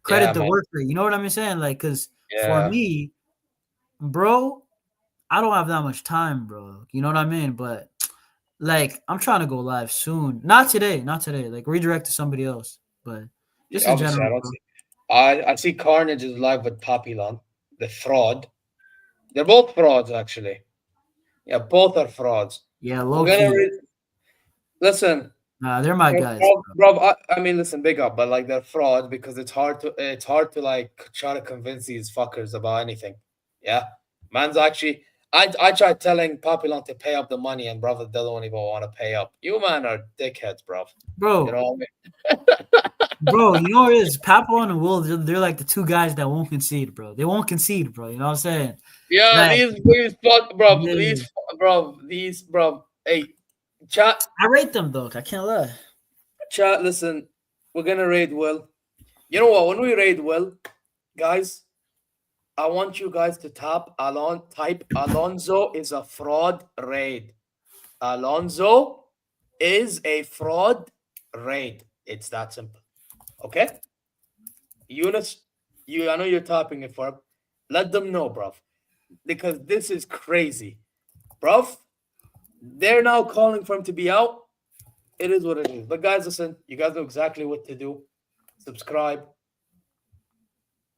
credit Yeah, the man. worker. You know what I'm saying? Like, cause for Yeah. me, bro, I don't have that much time, bro. You know what I mean? But like, I'm trying to go live soon. Not today. Like, redirect to somebody else. But just in Obviously, I general, don't bro. see. I see Carnage is live with Papillon, the fraud. They're both frauds, actually. Yeah, both are frauds. Yeah, We're low gonna key. listen, Nah, they're my guys. bro. I mean, listen, big up, but like they're frauds because it's hard to like try to convince these fuckers about anything. Yeah, man's actually. I tried telling Papillon to pay up the money, and brother, they don't even want to pay up. You man are dickheads, bro. Bro, You know what I mean? bro, you know what it is? Papillon and Will, they're like the two guys that won't concede, bro. They won't concede, bro. You know what I'm saying? Yeah, Like, these fuck, bro. yeah. These, bro. Hey, chat. I rate them though. I can't lie. Chat, listen, we're gonna raid Will. You know what? When we raid Will, guys, I want you guys to type Alonso is a fraud raid. Alonso is a fraud raid. It's that simple. Okay? Yonis, I know you're typing it for him. Let them know, bruv. Because this is crazy. Bruv, they're now calling for him to be out. It is what it is. But guys, listen, you guys know exactly what to do. Subscribe,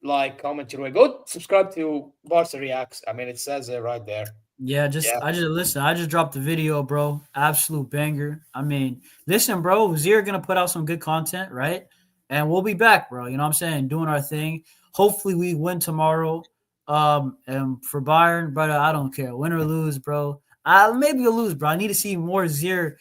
like, comment your way. Go subscribe to Barca Reacts. I mean, it says it right there. Yeah, I just dropped the video, bro. Absolute banger. I mean, listen, bro, Zier gonna put out some good content, right? And we'll be back, bro. You know what I'm saying? Doing our thing. Hopefully we win tomorrow. And for Bayern, but I don't care. Win or lose, bro. Maybe you'll lose, bro. I need to see more Zier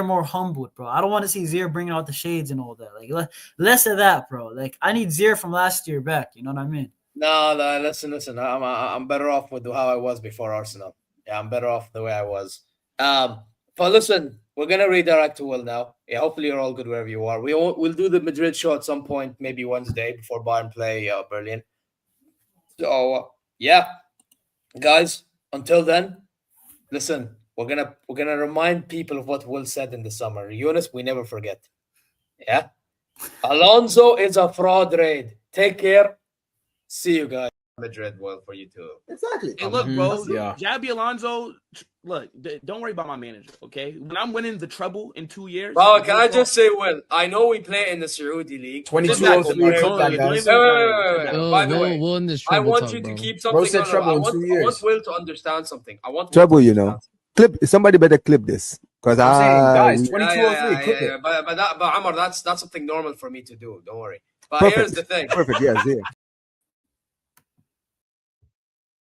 more humbled, bro. I don't want to see Zier bringing out the shades and all that. Like less of that, bro. Like I need Zier from last year back. You know what I mean? No, listen. I'm better off with how I was before Arsenal. Yeah, I'm better off the way I was. But listen, we're gonna redirect to Will now. Yeah, hopefully you're all good wherever you are. We'll do the Madrid show at some point, maybe Wednesday before Bayern play Berlin. So yeah, guys. Until then, listen. We're gonna remind people of what Will said in the summer. Yonis, we never forget. Yeah, Alonso is a fraud raid. Take care. See you guys. Madrid well for you too. Exactly. Hey, look, bro. Yeah. Javi Alonso, look, don't worry about my manager, okay? When I'm winning the treble in 2 years. Bro, can I just say, Will, I know we play in the Saudi league. 2203, click that, guys. Wait. By the way, we'll in this I treble want talk, you to bro. keep Bro something. said treble in 2 I want years. Will to understand something. I want Treble, you know. Clip. Somebody better clip this. Because I'm saying, guys, we- 2203, click it. But Amar, that's something normal for me to do. Don't worry. But Perfect. here's the thing. Perfect. Yes, yeah.